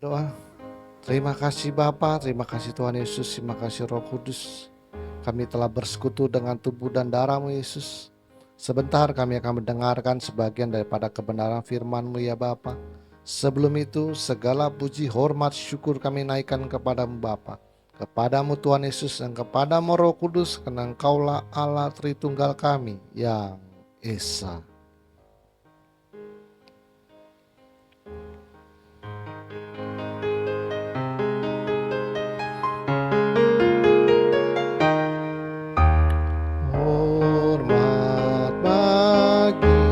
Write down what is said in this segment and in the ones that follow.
Doa. Terima kasih Bapa, terima kasih Tuhan Yesus, terima kasih Roh Kudus. Kami telah bersekutu dengan tubuh dan darah-Mu Yesus. Sebentar kami akan mendengarkan sebagian daripada kebenaran firman-Mu ya Bapa. Sebelum itu segala puji, hormat, syukur kami naikkan kepadamu Bapa, kepadamu Tuhan Yesus dan kepadamu Roh Kudus, karena Engkaulah Allah Tritunggal kami yang Esa. Hormat bagi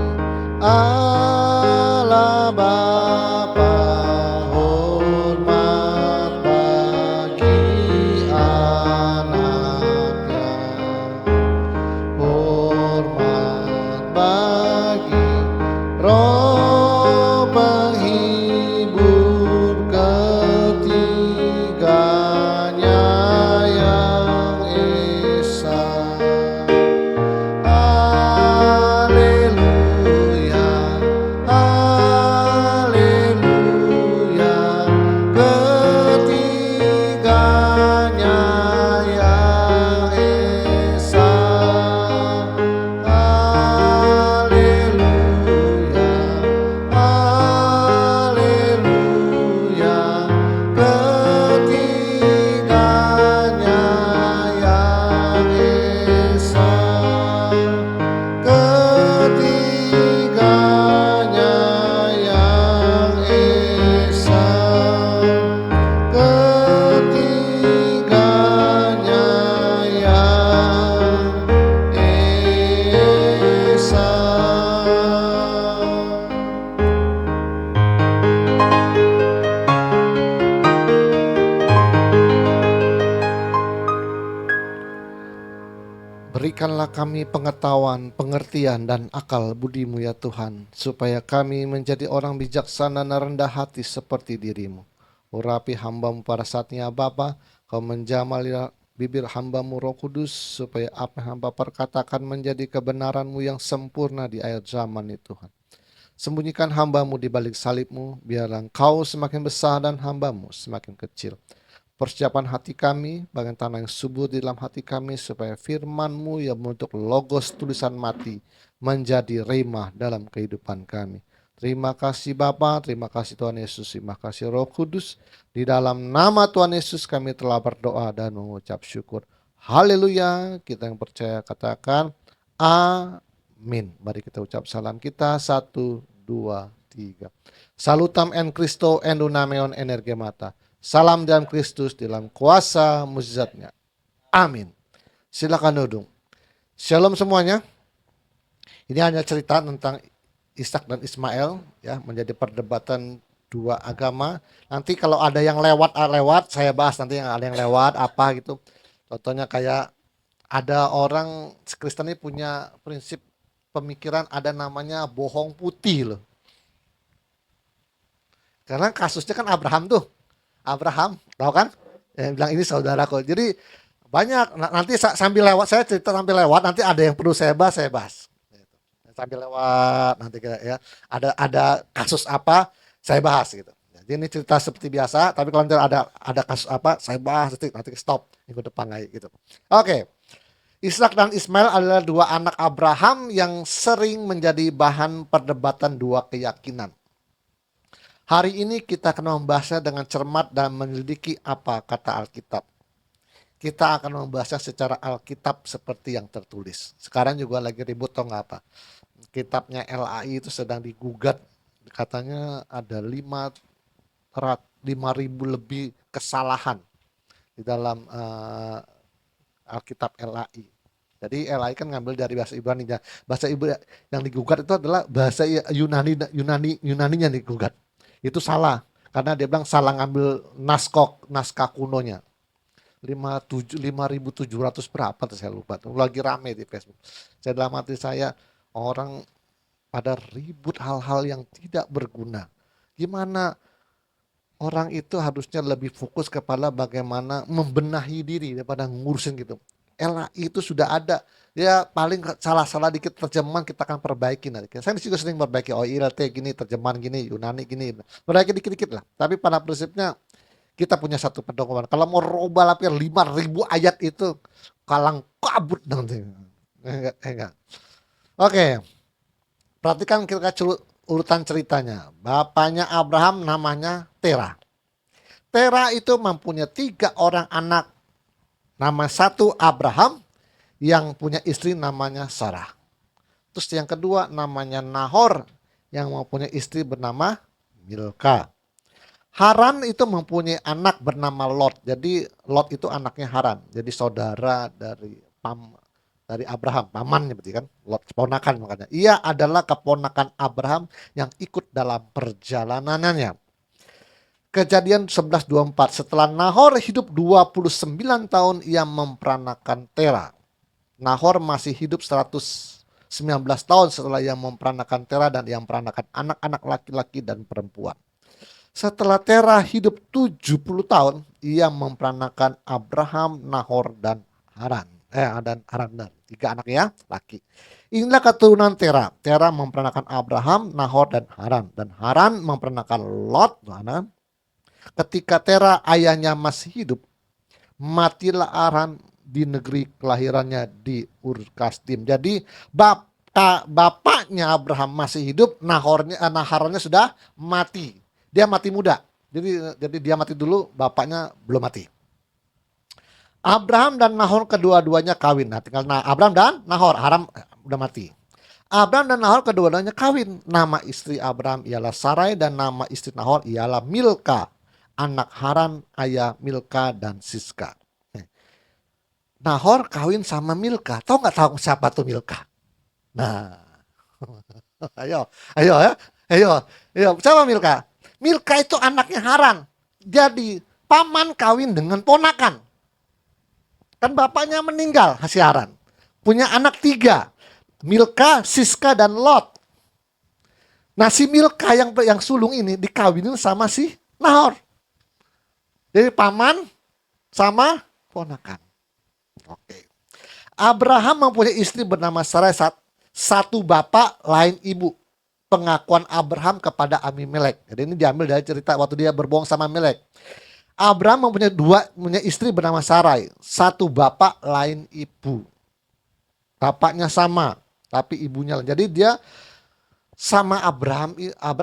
Allah Bapa, hormat bagi anaknya, hormat bagi Roh penghibur ketiganya yang Esa. Haleluya, haleluya, ketiganya yang Esa. Haleluya, haleluya, ketiganya yang Esa. Ketiganya yang Esa, ketiganya yang Esa. Berikanlah kami pengetahuan, pengertian, dan akal budi-Mu ya Tuhan, supaya kami menjadi orang bijaksana dan rendah hati seperti diri-Mu. Urapi hamba-Mu pada saatnya Bapa, Kau menjamali bibir hamba-Mu Roh Kudus, supaya apa yang hamba perkatakan menjadi kebenaran-Mu yang sempurna di akhir zaman ini Tuhan. Sembunyikan hamba-Mu di balik salib-Mu, biarlah Engkau semakin besar dan hamba-Mu semakin kecil. Persiapan hati kami, bagian tanah yang subur di dalam hati kami, supaya firman-Mu yang membentuk logos tulisan mati menjadi rhema dalam kehidupan kami. Terima kasih Bapa, terima kasih Tuhan Yesus, terima kasih Roh Kudus. Di dalam nama Tuhan Yesus kami telah berdoa dan mengucap syukur. Haleluya, kita yang percaya katakan amin. Mari kita ucap salam kita, 1, 2, 3. Salutam en Christo en dunameon energemata. Salam dalam Kristus dalam kuasa mukjizatnya. Amin. Silakan duduk. Shalom semuanya. Ini hanya cerita tentang Ishak dan Ismail ya, menjadi perdebatan dua agama. Nanti kalau ada yang lewat saya bahas nanti yang ada yang lewat apa gitu. Contohnya kayak ada orang Kristen ini punya prinsip pemikiran ada namanya bohong putih loh. Karena kasusnya kan Abraham tuh. Abraham, tahu kan? Yang bilang ini saudaraku. Jadi banyak nanti sambil lewat saya cerita sambil lewat nanti ada yang perlu saya bahas. Sambil lewat nanti ya ada kasus apa saya bahas gitu. Jadi ini cerita seperti biasa, tapi kalau nanti ada kasus apa saya bahas nanti stop minggu depan lagi gitu. Oke. Ishak dan Ismail adalah dua anak Abraham yang sering menjadi bahan perdebatan dua keyakinan. Hari ini kita akan membahasnya dengan cermat dan menyelidiki apa kata Alkitab. Kita akan membahasnya secara Alkitab seperti yang tertulis. Sekarang juga lagi ribut tau nggak apa. Kitabnya LAI itu sedang digugat. Katanya ada 5.000 lebih kesalahan di dalam Alkitab LAI. Jadi LAI kan ngambil dari bahasa Ibrani. Bahasa Ibrani yang digugat itu adalah bahasa Yunaninya yang digugat. Itu salah karena dia bilang salah ngambil naskah kunonya. 5.700 berapa tuh saya lupa. Tuh lagi rame di Facebook. Saya dalam hati saya orang pada ribut hal-hal yang tidak berguna. Gimana orang itu harusnya lebih fokus kepada bagaimana membenahi diri daripada ngurusin gitu. LAI itu sudah ada. Ya paling salah-salah dikit terjemahan kita akan perbaiki nanti. Saya juga sering perbaiki, oh ILT gini, terjemahan gini, Yunani gini. Perbaiki dikit-dikit lah. Tapi pada prinsipnya kita punya satu pedoman. Kalau mau roba lapir 5.000 ayat itu kalang kabut nanti. Enggak. Oke, perhatikan kita urutan ceritanya. Bapaknya Abraham namanya Tera. Tera itu mempunyai 3 orang anak. Nama satu Abraham, yang punya istri namanya Sarah. Terus yang kedua namanya Nahor, yang mempunyai istri bernama Milka. Haran itu mempunyai anak bernama Lot. Jadi Lot itu anaknya Haran. Jadi saudara dari Abraham, pamannya berarti kan. Lot keponakan makanya. Ia adalah keponakan Abraham yang ikut dalam perjalanannya. Kejadian 11:24. Setelah Nahor hidup 29 tahun, ia memperanakan Tera. Nahor masih hidup 119 tahun setelah ia memperanakan Tera, dan ia memperanakan anak-anak laki-laki dan perempuan. Setelah Tera hidup 70 tahun, ia memperanakan Abraham, Nahor, dan Haran. Dan 3 anaknya laki. Inilah keturunan Tera. Tera memperanakan Abraham, Nahor, dan Haran. Dan Haran memperanakan Lot. Ketika Tera ayahnya masih hidup, matilah Haran di negeri kelahirannya di Ur Kasdim. Jadi bapaknya Abraham masih hidup, Harannya sudah mati. Dia mati muda. Jadi dia mati dulu, bapaknya belum mati. Abraham dan Nahor kedua-duanya kawin. Nah, tinggal Abraham dan Nahor. Haran udah mati. Abraham dan Nahor kedua-duanya kawin. Nama istri Abraham ialah Sarai dan nama istri Nahor ialah Milka. Anak Haran, ayah Milka dan Siska. Nahor kawin sama Milka. Tahu nggak tahu siapa tuh Milka? Nah, ayo. Siapa Milka? Milka itu anaknya Haran. Jadi paman kawin dengan ponakan. Kan bapaknya meninggal, si Haran. Punya anak 3. Milka, Siska, dan Lot. Nah si Milka yang sulung ini dikawinin sama si Nahor. Jadi paman sama ponakan. Oke. Abraham mempunyai istri bernama Sarai, satu bapak lain ibu. Pengakuan Abraham kepada Abimelek. Jadi ini diambil dari cerita waktu dia berbohong sama Abimelek. Abraham mempunyai istri bernama Sarai, satu bapak lain ibu. Bapaknya sama, tapi ibunya lain. Jadi dia sama Abraham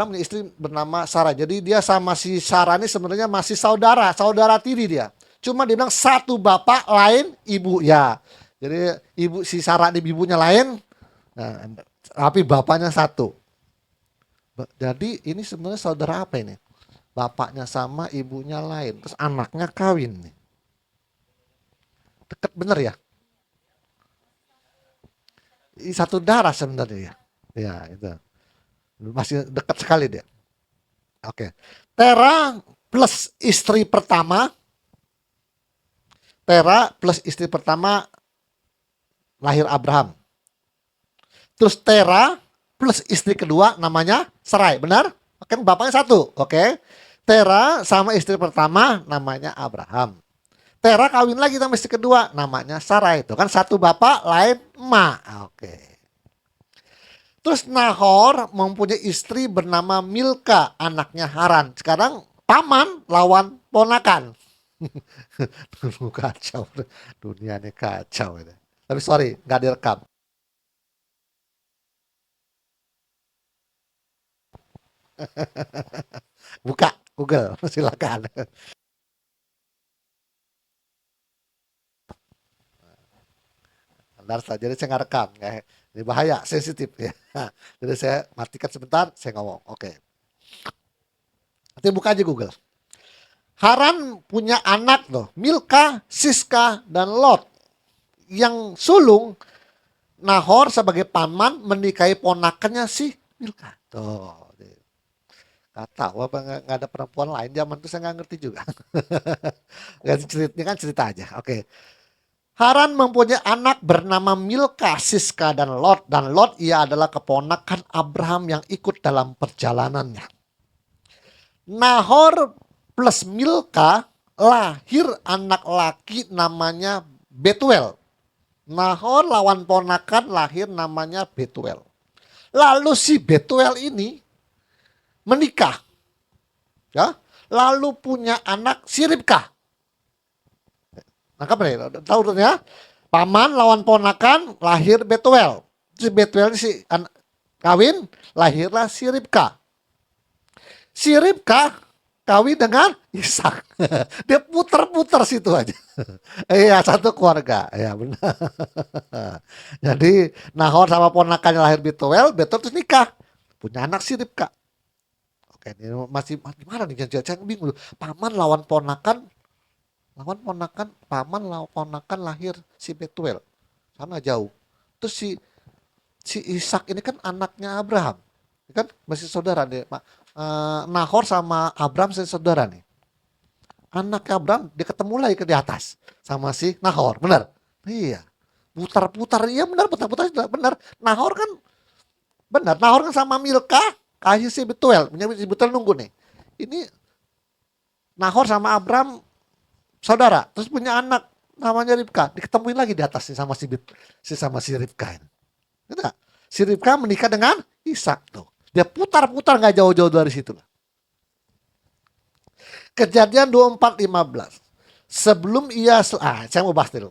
punya istri bernama Sarah. Jadi dia sama si Sarah ini sebenarnya masih saudara tiri dia. Cuma dia bilang satu bapak lain ibu ya. Jadi si Sarah di ibunya lain, nah, tapi bapaknya satu. Jadi ini sebenarnya saudara apa ini? Bapaknya sama, ibunya lain. Terus anaknya kawin nih. Deket bener ya? Satu darah sebenarnya ya. Ya itu. Masih dekat sekali dia. Oke. Tera plus istri pertama. Tera plus istri pertama lahir Abraham. Terus Tera plus istri kedua namanya Sarai. Benar? Kan bapaknya satu. Oke. Tera sama istri pertama namanya Abraham. Tera kawin lagi sama istri kedua namanya Sarai. Itu kan satu bapak lain emak. Oke. Terus Nahor mempunyai istri bernama Milka, anaknya Haran. Sekarang paman lawan ponakan. Kacau, dunia ini kacau. Tapi sorry, nggak direkam. Buka Google, silakan. Bentar saja, jadi saya nggak rekam. Ini bahaya, sensitif ya. Jadi saya matikan sebentar, saya ngomong. Oke. Nanti buka aja Google. Haran punya anak loh, Milka, Siska, dan Lot. Yang sulung Nahor sebagai paman menikahi ponakannya si Milka. Tuh. Gak tahu apa nggak ada perempuan lain zaman itu, saya nggak ngerti juga. Ceritanya kan cerita aja. Oke. Haran mempunyai anak bernama Milka, Siska, dan Lot. Dan Lot ia adalah keponakan Abraham yang ikut dalam perjalanannya. Nahor plus Milka lahir anak laki namanya Betuel. Nahor lawan ponakan lahir namanya Betuel. Lalu si Betuel ini menikah, ya, lalu punya anak si Ribkah. Nangkap nih, tahu tuh ya? Paman lawan ponakan lahir Betuel. Si Betuel si kawin, lahirlah si Ribkah. Si Ribkah kawin dengan Ishak. Dia putar-putar situ aja. Iya, satu keluarga. Ya benar. Jadi Nahor sama ponakannya lahir Betuel, Betuel terus nikah. Punya anak si Ribkah. Oke, ini masih gimana nih? Jangan bingung. Paman lawan ponakan, paman lawan ponakan lahir si Betuel. Sana jauh. Terus si Ishak ini kan anaknya Abraham. Kan masih saudara nih, Pak. Nahor sama Abraham masih saudara nih. Anak Abraham dia ketemu lagi di atas sama si Nahor, benar? Iya. Putar-putar, iya benar, putar-putar benar. Nahor kan benar, Nahor kan sama Milka kasih si Betuel, si Betuel nunggu nih. Ini Nahor sama Abraham saudara, terus punya anak namanya Ribka, diketemuin lagi di atas nih sama si Ribka ini. Gitu. Si Ribka menikah dengan Ishak tuh. Dia putar-putar nggak jauh-jauh dari situ. Kejadian 24:15. Sebelum ia saya mau bahas dulu.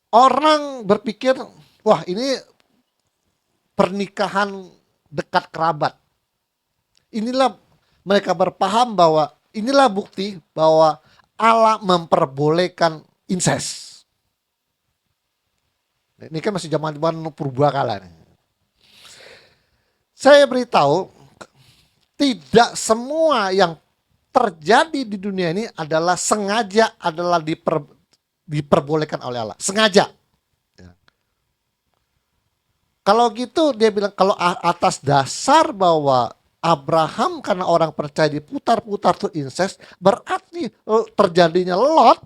Orang berpikir, wah ini pernikahan dekat kerabat. Inilah mereka berpaham bahwa inilah bukti bahwa Allah memperbolehkan incest. Ini kan masih zaman purbakala nih. Saya beritahu, tidak semua yang terjadi di dunia ini adalah sengaja, adalah diperbolehkan oleh Allah. Sengaja. Ya. Kalau gitu dia bilang, kalau atas dasar bahwa Abraham karena orang percaya diputar-putar tuh incest, berarti terjadinya Lot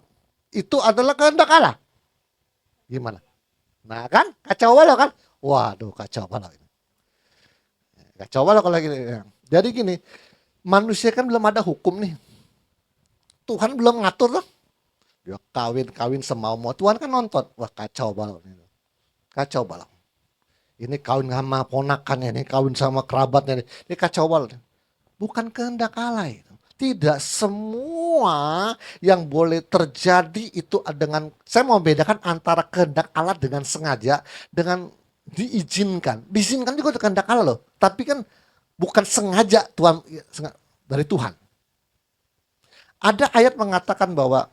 itu adalah kehendak Allah. Gimana? Nah kan, kacau balau kan? Waduh, kacau balau ini. Kacau balau kalau gini. Jadi gini, manusia kan belum ada hukum nih. Tuhan belum ngatur loh. Ya kawin semau-mau. Tuhan kan nonton. Wah kacau balau. Kacau balau. Ini kawin sama ponakannya, ini kawin sama kerabatnya, ini kacau balau. Bukan kehendak Allah itu. Tidak semua yang boleh terjadi itu dengan, saya mau bedakan antara kehendak Allah dengan sengaja, dengan diizinkan. Diizinkan juga kehendak Allah loh. Tapi kan bukan sengaja Tuhan, dari Tuhan. Ada ayat mengatakan bahwa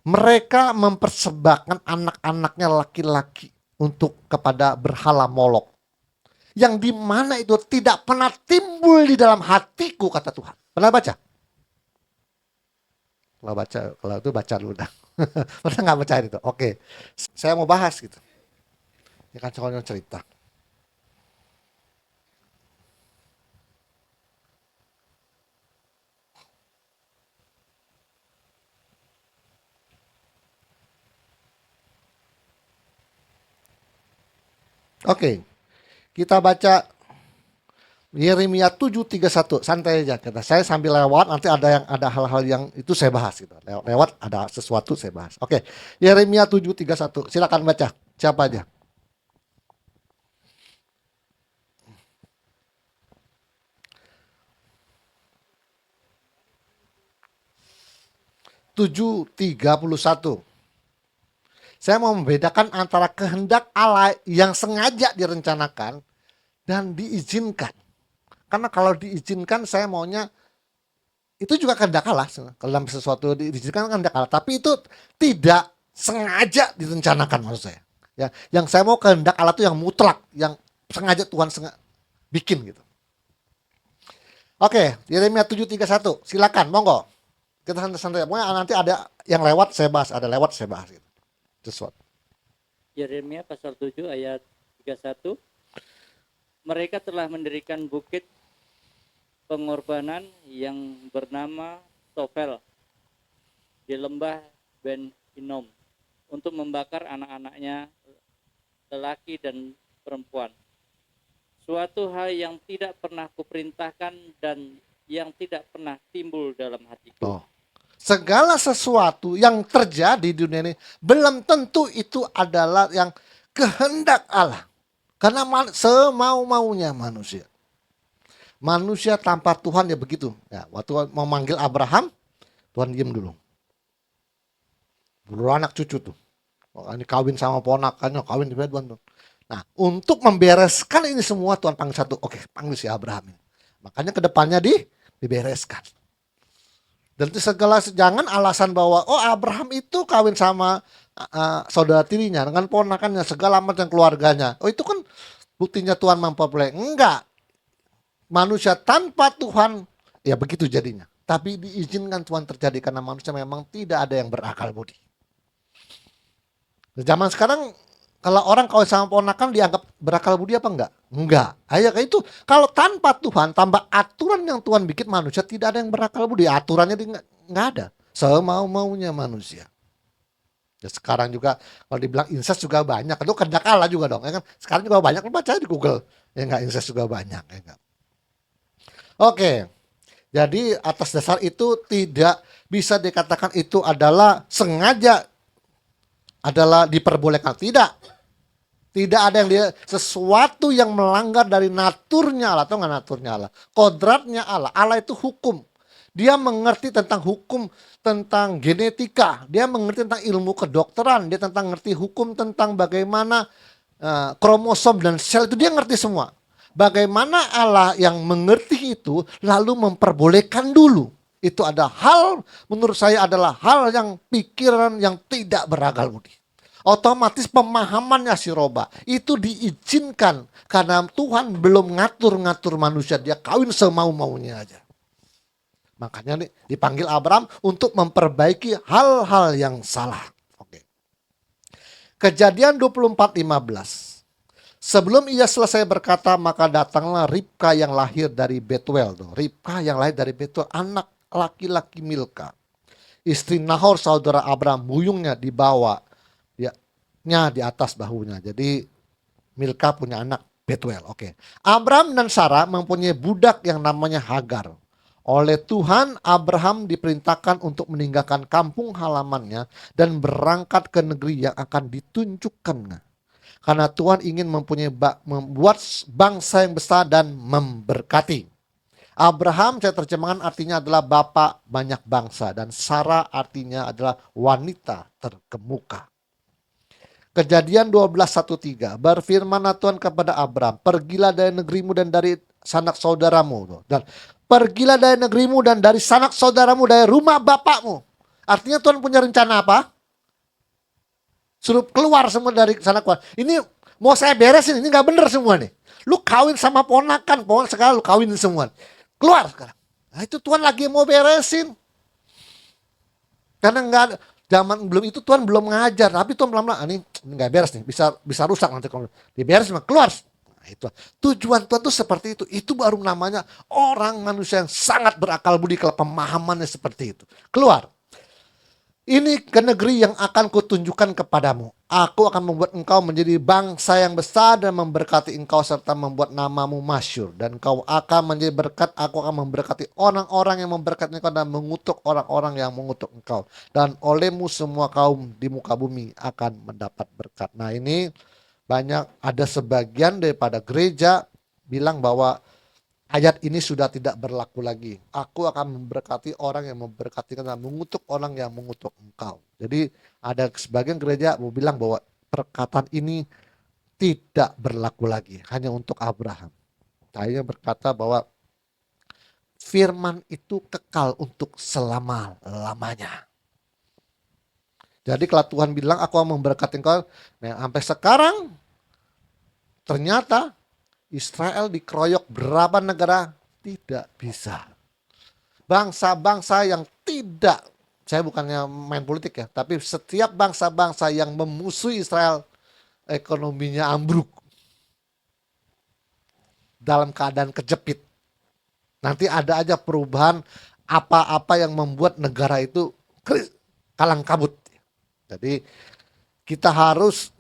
mereka mempersembahkan anak-anaknya laki-laki untuk kepada berhala Molok. Yang dimana itu tidak pernah timbul di dalam hatiku, kata Tuhan. Pernah baca? Kalau itu baca dulu dah. Pernah nggak baca itu? Oke, saya mau bahas gitu. Ya kan soalnya cerita. Oke, kita baca Yeremia 7:31. Santai aja kita. Saya sambil lewat, nanti ada hal-hal yang itu saya bahas gitu. Lewat ada sesuatu saya bahas. Oke. Yeremia 7:31. Silakan baca. Siapa aja? Tujuh tiga puluh satu. Saya mau membedakan antara kehendak Allah yang sengaja direncanakan dan diizinkan. Karena kalau diizinkan saya maunya itu juga kehendak Allah. Kalau dalam sesuatu diizinkan kehendak Allah, tapi itu tidak sengaja direncanakan maksud saya. Ya, yang saya mau kehendak Allah itu yang mutlak, yang sengaja Tuhan bikin gitu. Oke, Yeremia 7:31. Silakan, monggo. Kita santai-santai. Pokoknya nanti ada yang lewat saya bahas, ada lewat saya bahas gitu. Sesuatu. Yeremia pasal 7 ayat 31. Mereka telah mendirikan bukit pengorbanan yang bernama Tofel di lembah Ben Hinnom untuk membakar anak-anaknya lelaki dan perempuan. Suatu hal yang tidak pernah kuperintahkan dan yang tidak pernah timbul dalam hatiku. Oh. Segala sesuatu yang terjadi di dunia ini belum tentu itu adalah yang kehendak Allah. Karena semau-maunya manusia. Manusia tanpa Tuhan ya begitu. Ya, waktu mau manggil Abraham, Tuhan diem dulu. Beranak cucu tuh. Oh, ini kawin sama ponakannya, kawin di Tuhan. Nah, untuk membereskan ini semua Tuhan panggil satu. Oke, panggil si Abraham ini. Makanya kedepannya dibereskan. Dan itu segala jangan alasan bahwa Abraham itu kawin sama saudara tirinya dengan ponakannya segala macam keluarganya. Oh itu kan buktinya Tuhan memperboleh. Enggak. Manusia tanpa Tuhan ya begitu jadinya. Tapi diizinkan Tuhan terjadi karena manusia memang tidak ada yang berakal budi. Zaman sekarang kalau orang kawin sama ponakan dianggap berakal budi apa enggak? Enggak. Kayak itu kalau tanpa Tuhan, tanpa aturan yang Tuhan bikin manusia tidak ada yang berakal budi. Aturannya enggak ada. Semau-maunya manusia. Ya, sekarang juga kalau dibilang incest juga banyak. Itu kehendak Allah juga dong. Ya kan? Sekarang juga banyak. Baca di Google. Ya enggak, incest juga banyak. Ya enggak. Oke. Jadi atas dasar itu tidak bisa dikatakan itu adalah sengaja adalah diperbolehkan. Tidak. Tidak ada yang sesuatu yang melanggar dari naturnya Allah atau nggak naturnya Allah. Kodratnya Allah. Allah itu hukum. Dia mengerti tentang hukum, tentang genetika. Dia mengerti tentang ilmu kedokteran. Dia tentang ngerti hukum tentang bagaimana kromosom dan sel itu dia ngerti semua. Bagaimana Allah yang mengerti itu lalu memperbolehkan dulu. Itu ada hal menurut saya adalah hal yang pikiran yang tidak berakal budi. Otomatis pemahamannya si Roba itu diizinkan karena Tuhan belum ngatur-ngatur manusia, dia kawin semau-maunya aja. Makanya dipanggil Abraham untuk memperbaiki hal-hal yang salah. Oke. Kejadian 24:15. Sebelum ia selesai berkata, maka datanglah Ribka yang lahir dari Betuel. Ribka yang lahir dari Betuel, anak laki-laki Milka. Istri Nahor saudara Abraham, buyungnya dibawa di atas bahunya. Jadi Milka punya anak Betuel. Oke. Abraham dan Sarah mempunyai budak yang namanya Hagar. Oleh Tuhan Abraham diperintahkan untuk meninggalkan kampung halamannya dan berangkat ke negeri yang akan ditunjukkannya. Karena Tuhan ingin membuat bangsa yang besar dan memberkati. Abraham saya terjemahkan artinya adalah bapak banyak bangsa dan Sarah artinya adalah wanita terkemuka. Kejadian 12:1-3. Berfirmanlah Tuhan kepada Abraham, pergilah dari negerimu dan dari sanak saudaramu. Dan pergilah dari negerimu dan dari sanak saudaramu, dari rumah bapakmu. Artinya Tuhan punya rencana apa? Suruh keluar semua dari sana keluar. Ini mau saya beresin, ini gak bener semua nih. Lu kawin sama ponakan sekarang lu kawin semua. Keluar sekarang. Nah itu Tuhan lagi mau beresin. Karena gak ada. Zaman belum itu Tuhan belum ngajar, tapi Tuhan pelan-pelan ini nggak beres nih, bisa rusak nanti kalau diberes keluar. Nah, itu tujuan Tuhan tuh seperti itu. Itu baru namanya orang manusia yang sangat berakal budi kalau pemahamannya seperti itu. Keluar. Ini ke negeri yang akan kutunjukkan kepadamu. Aku akan membuat engkau menjadi bangsa yang besar dan memberkati engkau serta membuat namamu masyhur. Dan engkau akan menjadi berkat, aku akan memberkati orang-orang yang memberkati engkau dan mengutuk orang-orang yang mengutuk engkau. Dan olehmu semua kaum di muka bumi akan mendapat berkat. Nah ini banyak ada sebagian daripada gereja bilang bahwa ayat ini sudah tidak berlaku lagi. Aku akan memberkati orang yang memberkati dan mengutuk orang yang mengutuk engkau. Jadi ada sebagian gereja mau bilang bahwa perkataan ini tidak berlaku lagi. Hanya untuk Abraham. Saya berkata bahwa firman itu kekal untuk selama-lamanya. Jadi kalau Tuhan bilang aku akan memberkati engkau. Nah, sampai sekarang ternyata Israel dikeroyok berapa negara? Tidak bisa. Bangsa-bangsa yang tidak, saya bukannya main politik ya, tapi setiap bangsa-bangsa yang memusuhi Israel, ekonominya ambruk. Dalam keadaan kejepit. Nanti ada aja perubahan apa-apa yang membuat negara itu kalang kabut. Jadi kita harus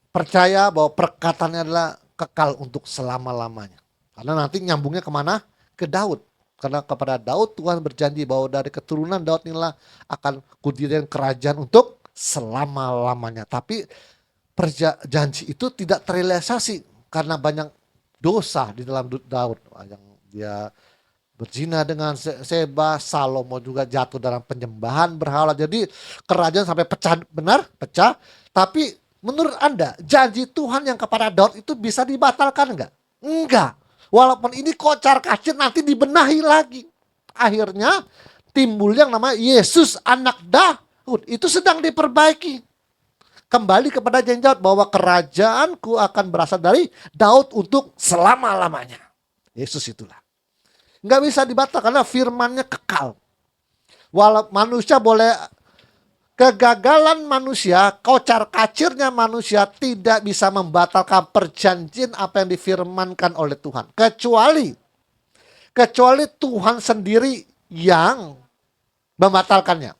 percaya bahwa perkataannya adalah kekal untuk selama-lamanya. Karena nanti nyambungnya kemana? Ke Daud. Karena kepada Daud Tuhan berjanji bahwa dari keturunan Daud inilah akan kudirikan kerajaan untuk selama-lamanya. Tapi janji itu tidak terrealisasi karena banyak dosa di dalam Daud. Yang dia berzina dengan Seba, Salomo juga jatuh dalam penyembahan berhala. Jadi kerajaan sampai pecah, benar pecah. Tapi menurut Anda janji Tuhan yang kepada Daud itu bisa dibatalkan enggak? Enggak. Walaupun ini kocar kacir nanti dibenahi lagi. Akhirnya timbul yang namanya Yesus anak Daud. Itu sedang diperbaiki. Kembali kepada janji Daud bahwa kerajaanku akan berasal dari Daud untuk selama-lamanya. Yesus itulah. Nggak bisa dibatalkan karena firmannya kekal. Walau manusia boleh, kegagalan manusia, kocar kacirnya manusia tidak bisa membatalkan perjanjian apa yang difirmankan oleh Tuhan. Kecuali Tuhan sendiri yang membatalkannya.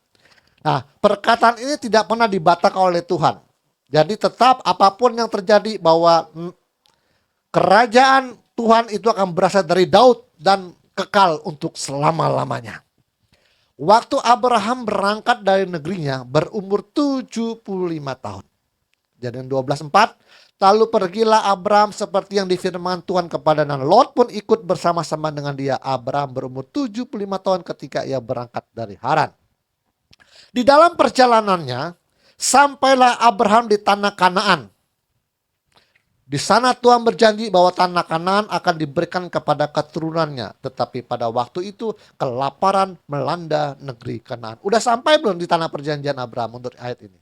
Nah, perkataan ini tidak pernah dibatalkan oleh Tuhan. Jadi tetap apapun yang terjadi bahwa kerajaan Tuhan itu akan berasal dari Daud dan kekal untuk selama-lamanya. Waktu Abraham berangkat dari negerinya berumur 75 tahun. Kejadian 12:4. Lalu pergilah Abraham seperti yang difirmankan Tuhan kepada dan Lot pun ikut bersama-sama dengan dia. Abraham berumur 75 tahun ketika ia berangkat dari Haran. Di dalam perjalanannya sampailah Abraham di tanah Kanaan. Di sana Tuhan berjanji bahwa tanah Kanaan akan diberikan kepada keturunannya. Tetapi pada waktu itu kelaparan melanda negeri Kanaan. Udah sampai belum di tanah perjanjian Abraham untuk ayat ini?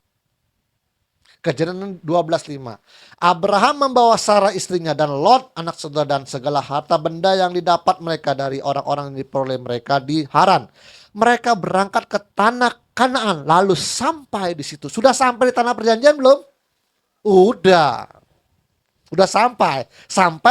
Kejadian 12:5. Abraham membawa Sarah istrinya dan Lot anak saudara dan segala harta benda yang didapat mereka dari orang-orang yang diperoleh mereka di Haran. Mereka berangkat ke tanah Kanaan lalu sampai di situ. Sudah sampai di tanah perjanjian belum? Udah sampai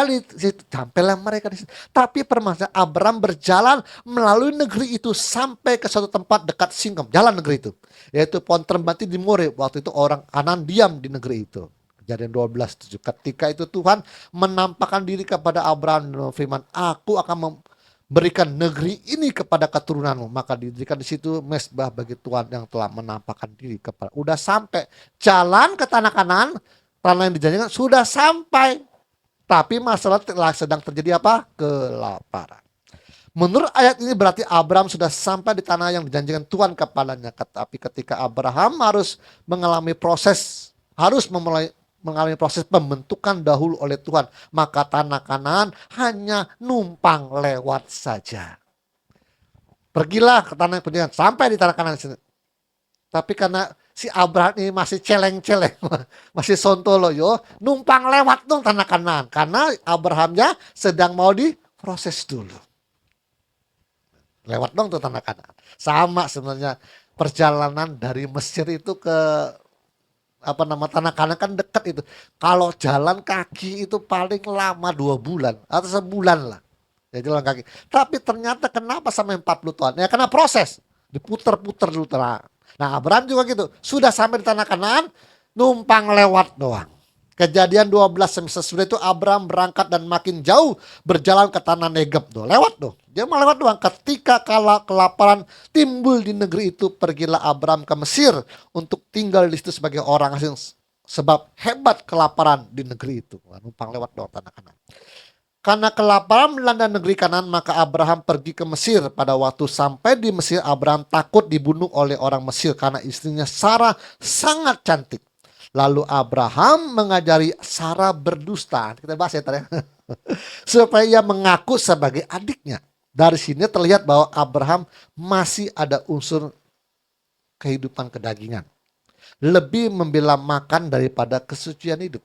di situ, sampailah mereka di situ. Tapi permasalahan Abraham berjalan melalui negeri itu sampai ke suatu tempat dekat Singkem, jalan negeri itu, yaitu pohon terbati di More. Waktu itu orang Kanan diam di negeri itu. Kejadian 12:7. Ketika itu Tuhan menampakkan diri kepada Abraham dengan firman, aku akan memberikan negeri ini kepada keturunanmu. Maka didirikan di situ mezbah bagi Tuhan yang telah menampakkan diri kepada. Udah sampai jalan ke tanah Kanaan. Tanah yang dijanjikan sudah sampai. Tapi masalah sedang terjadi apa? Kelaparan. Menurut ayat ini berarti Abraham sudah sampai di tanah yang dijanjikan Tuhan kepadanya. Tapi ketika Abraham harus mengalami proses pembentukan dahulu oleh Tuhan. Maka tanah Kanaan hanya numpang lewat saja. Pergilah ke tanah yang dijanjikan. Sampai di tanah Kanaan. Tapi karena si Abraham ini masih celeng-celeng, masih sontoloyo, numpang lewat dong tanah Kanaan. Karena Abrahamnya sedang mau diproses dulu. Lewat dong tuh tanah Kanaan. Sama sebenarnya perjalanan dari Mesir itu ke tanah Kanaan kan dekat itu. Kalau jalan kaki itu paling lama 2 bulan atau sebulan lah. Ya jalan kaki. Tapi ternyata kenapa sampai 40 tahun? Ya karena proses. Diputer-puter dulu terang. Nah Abraham juga gitu. Sudah sampai di tanah Kanaan, numpang lewat doang. Kejadian 12 sesudah itu Abraham berangkat dan makin jauh berjalan ke tanah Negeb. Lewat doh. Dia mau lewat doang. Ketika kelaparan timbul di negeri itu, pergilah Abraham ke Mesir untuk tinggal di situ sebagai orang asing. Sebab hebat kelaparan di negeri itu. Numpang lewat doang tanah Kanaan. Karena kelaparan melanda negeri Kanaan, maka Abraham pergi ke Mesir. Pada waktu sampai di Mesir, Abraham takut dibunuh oleh orang Mesir karena istrinya Sarah sangat cantik. Lalu Abraham mengajari Sarah berdusta. Kita bahas ya tadi. Supaya ia mengaku sebagai adiknya. Dari sini terlihat bahwa Abraham masih ada unsur kehidupan kedagingan. Lebih membela makan daripada kesucian hidup.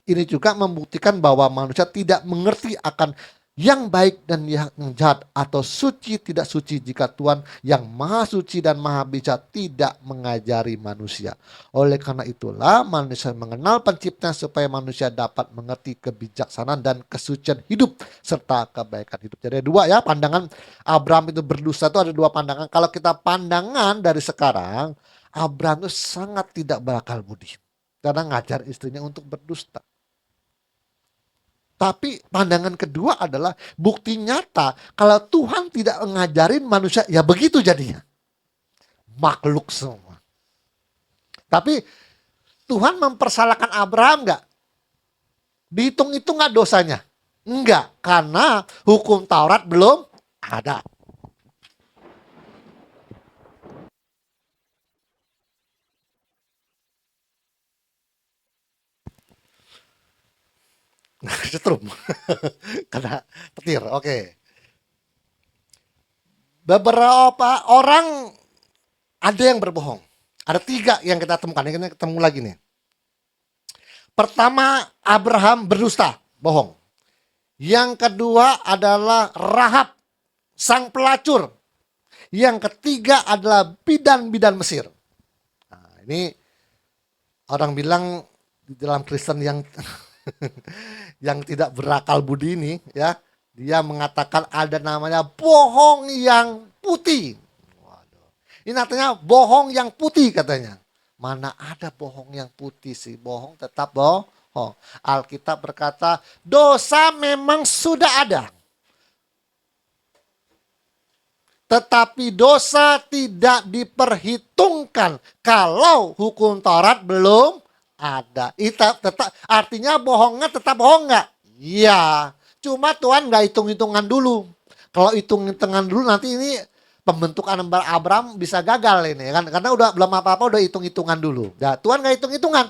Ini juga membuktikan bahwa manusia tidak mengerti akan yang baik dan yang jahat atau suci tidak suci jika Tuhan yang maha suci dan maha bijak tidak mengajari manusia. Oleh karena itulah manusia mengenal penciptanya supaya manusia dapat mengerti kebijaksanaan dan kesucian hidup serta kebaikan hidup. Jadi dua ya pandangan Abraham itu berdusta itu ada 2 pandangan. Kalau kita pandangan dari sekarang, Abraham itu sangat tidak berakal budi karena ngajar istrinya untuk berdusta. Tapi pandangan kedua adalah bukti nyata kalau Tuhan tidak ngajarin manusia, ya begitu jadinya. Makhluk semua. Tapi Tuhan mempersalahkan Abraham nggak? Dihitung itu nggak dosanya? Enggak, karena hukum Taurat belum ada. Setrum. Karena petir, oke. Beberapa orang ada yang berbohong. Ada 3 yang kita temukan. Ini kita ketemu lagi nih. Pertama, Abraham berdusta, bohong. Yang kedua adalah Rahab, sang pelacur. Yang ketiga adalah bidan-bidan Mesir. Nah, ini orang bilang di dalam Kristen yang yang tidak berakal budi ini, ya, dia mengatakan ada namanya bohong yang putih. Waduh. Ini artinya bohong yang putih katanya. Mana ada bohong yang putih sih? Bohong tetap bohong. Alkitab berkata dosa memang sudah ada. Tetapi dosa tidak diperhitungkan kalau hukum Taurat belum ada. Itu tetap, artinya bohongnya tetap bohong nggak? Iya. Cuma Tuhan nggak hitung-hitungan dulu. Kalau hitung-hitungan dulu nanti ini pembentukan Abraham bisa gagal ini kan, karena udah belum apa-apa udah hitung-hitungan dulu. Nah, Tuhan nggak hitung-hitungan.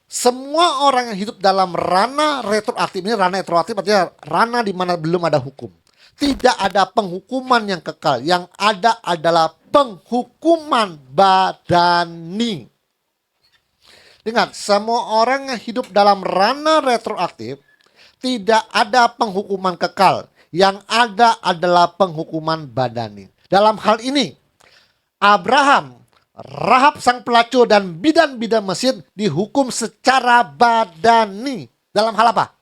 Semua orang yang hidup dalam ranah retroaktif, ini ranah retroaktif artinya ranah di mana belum ada hukum. Tidak ada penghukuman yang kekal, yang ada adalah penghukuman badani. Ingat, semua orang yang hidup dalam ranah retroaktif tidak ada penghukuman kekal, yang ada adalah penghukuman badani. Dalam hal ini, Abraham, Rahab sang pelacur dan bidan-bidan Mesir dihukum secara badani. Dalam hal apa?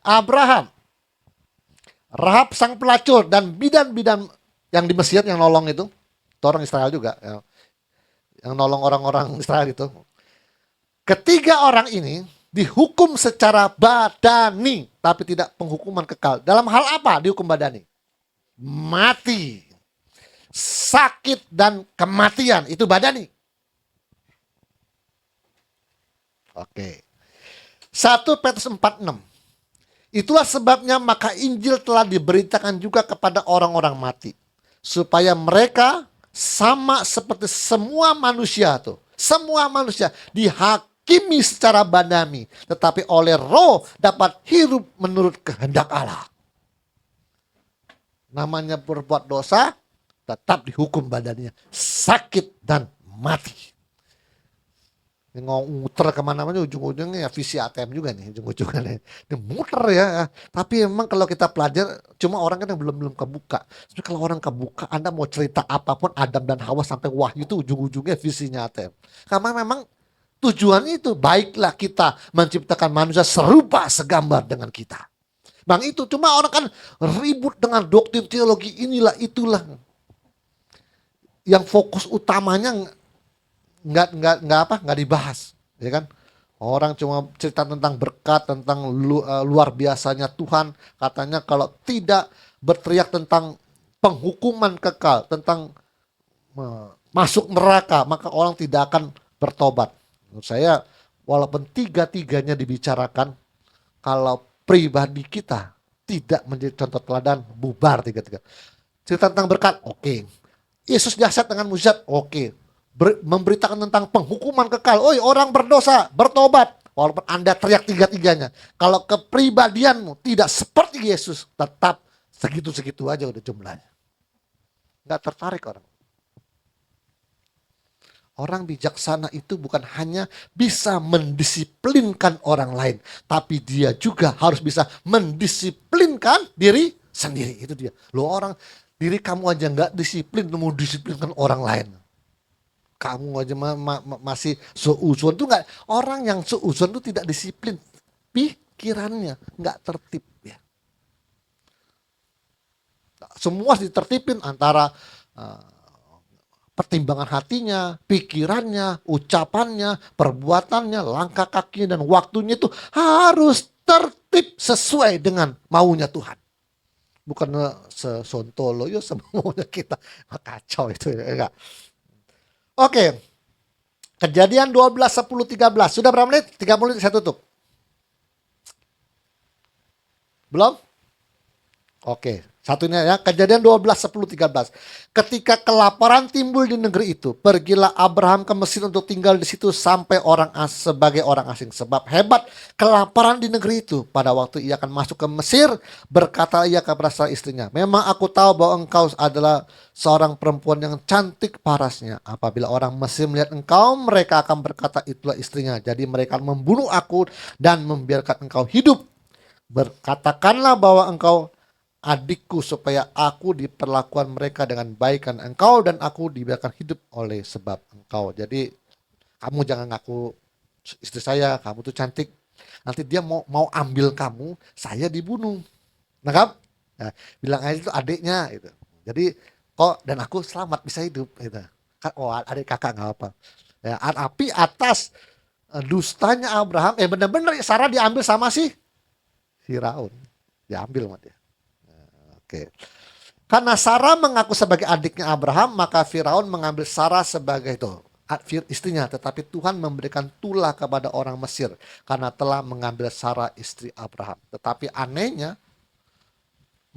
Abraham, Rahab sang pelacur dan bidan-bidan yang di Mesir yang nolong itu orang Israel juga, ya, yang nolong orang-orang Israel itu. Ketiga orang ini dihukum secara badani, tapi tidak penghukuman kekal. Dalam hal apa dihukum badani? Mati. Sakit dan kematian itu badani. Oke. 1 Petrus 4:6. Itulah sebabnya maka Injil telah diberitakan juga kepada orang-orang mati, supaya mereka sama seperti semua manusia tuh. Semua manusia dihakimi secara badani, tetapi oleh Roh dapat hidup menurut kehendak Allah. Namanya berbuat dosa tetap dihukum badannya, sakit dan mati. Nguter kemana-mana ujung-ujungnya ya visi ATM juga nih ujung-ujungnya. Ini muter ya. Tapi emang kalau kita pelajar, cuma orang kan yang belum kebuka. Tapi kalau orang kebuka, Anda mau cerita apapun Adam dan Hawa sampai Wahyu itu ujung-ujungnya visinya ATM. Karena memang tujuannya itu baiklah kita menciptakan manusia serupa segambar dengan kita. Bang itu cuma orang kan ribut dengan doktrin teologi inilah itulah. Yang fokus utamanya nggak dibahas, ya kan? Orang cuma cerita tentang berkat, tentang luar biasanya Tuhan. Katanya kalau tidak berteriak tentang penghukuman kekal, tentang masuk neraka, maka orang tidak akan bertobat. Menurut saya, walaupun tiga-tiganya dibicarakan, kalau pribadi kita tidak menjadi contoh teladan, bubar tiga-tiga. Cerita tentang berkat, oke. Yesus dahsyat dengan mujizat, oke. Memberitakan tentang penghukuman kekal, oi orang berdosa, bertobat. Walaupun Anda teriak tiga-tiganya. Kalau kepribadianmu tidak seperti Yesus, tetap segitu-segitu aja udah jumlahnya. Nggak tertarik orang. Orang bijaksana itu bukan hanya bisa mendisiplinkan orang lain, tapi dia juga harus bisa mendisiplinkan diri sendiri. Itu dia. Loh orang, diri kamu aja nggak disiplin, mau disiplinkan orang lain. Kamu aja masih seuzon tuh nggak, orang yang seuzon tuh tidak disiplin, pikirannya nggak tertib ya. Semua ditertipin antara pertimbangan hatinya, pikirannya, ucapannya, perbuatannya, langkah kakinya, dan waktunya itu harus tertib sesuai dengan maunya Tuhan. Bukan sesontolo ya sama maunya kita. Kacau itu ya. Enggak. Oke. Kejadian 12, 10, 13. Sudah berapa menit? 3 menit saya tutup. Belum? Oke, satunya ya. Kejadian 12, 10, 13. Ketika kelaparan timbul di negeri itu, pergilah Abraham ke Mesir untuk tinggal di situ sampai sebagai orang asing. Sebab hebat kelaparan di negeri itu. Pada waktu ia akan masuk ke Mesir, berkata ia kepada istrinya, memang aku tahu bahwa engkau adalah seorang perempuan yang cantik parasnya. Apabila orang Mesir melihat engkau, mereka akan berkata, itulah istrinya. Jadi mereka akan membunuh aku dan membiarkan engkau hidup. Berkatakanlah bahwa engkau adikku, supaya aku diperlakukan mereka dengan baik, dan engkau dan aku dibiarkan hidup oleh sebab engkau. Jadi kamu jangan ngaku istri saya, kamu tuh cantik. Nanti dia mau ambil kamu, saya dibunuh. Nah, bilang aja itu adiknya gitu. Jadi kok dan aku selamat bisa hidup gitu. Oh, adik kakak nggak apa. Ya, tapi atas dustanya Abraham, benar-benar Sarah diambil sama si Firaun, diambil sama dia. Oke. Karena Sarah mengaku sebagai adiknya Abraham, maka Firaun mengambil Sarah sebagai itu istrinya. Tetapi Tuhan memberikan tulah kepada orang Mesir karena telah mengambil Sarah istri Abraham. Tetapi anehnya,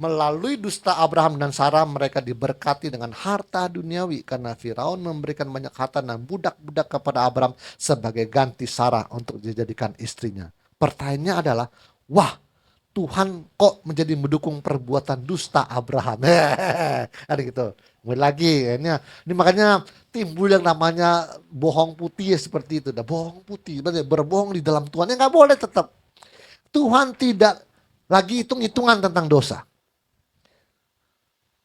melalui dusta Abraham dan Sarah, mereka diberkati dengan harta duniawi karena Firaun memberikan banyak harta dan budak-budak kepada Abraham sebagai ganti Sarah untuk dijadikan istrinya. Pertanyaannya adalah, wah, Tuhan kok menjadi mendukung perbuatan dusta Abraham? Ada gitu. Mulai lagi, ini makanya timbul yang namanya bohong putih ya, seperti itu. Dah bohong putih, berbohong di dalam Tuhan. Ya nggak boleh tetap. Tuhan tidak lagi hitung-hitungan tentang dosa.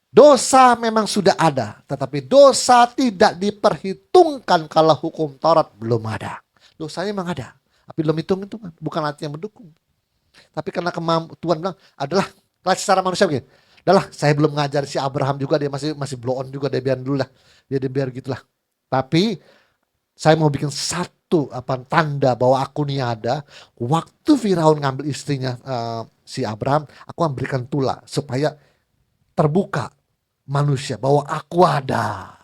Dosa memang sudah ada, tetapi dosa tidak diperhitungkan kalau hukum Taurat belum ada. Dosanya memang ada, tapi belum hitung-hitungan. Bukan artinya mendukung. Tapi karena Tuhan bilang adalah secara manusia begini. Adalah saya belum ngajar si Abraham juga, dia masih blow on juga, dia biar dulu lah. Dia biar gitulah. Tapi saya mau bikin satu tanda bahwa aku nih ada. Waktu Firaun ngambil istrinya si Abraham, aku akan berikan tulah supaya terbuka manusia bahwa aku ada.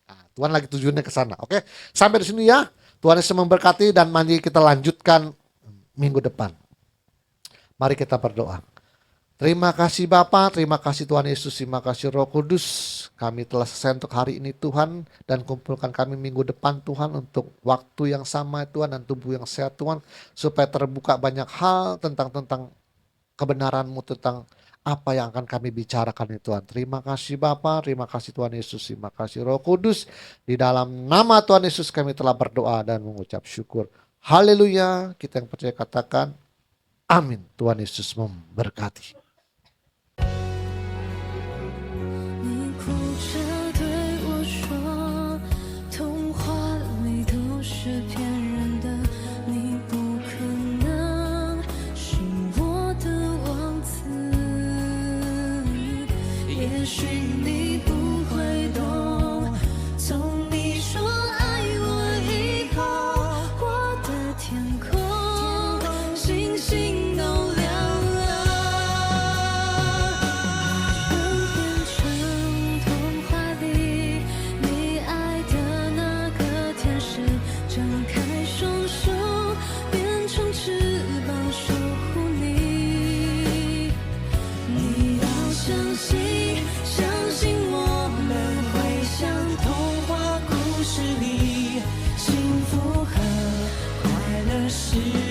Nah, Tuhan lagi tujuannya ke sana. Oke, sampai di sini ya. Tuhan Yesus memberkati, dan mari kita lanjutkan minggu depan. Mari kita berdoa. Terima kasih Bapa, terima kasih Tuhan Yesus, terima kasih Roh Kudus. Kami telah selesai untuk hari ini Tuhan, dan kumpulkan kami minggu depan Tuhan untuk waktu yang sama Tuhan, dan tubuh yang sehat Tuhan, supaya terbuka banyak hal tentang kebenaran-Mu, tentang apa yang akan kami bicarakan Tuhan. Terima kasih Bapa, terima kasih Tuhan Yesus, terima kasih Roh Kudus. Di dalam nama Tuhan Yesus kami telah berdoa dan mengucap syukur. Haleluya, kita yang percaya katakan amin. Tuhan Yesus memberkati.是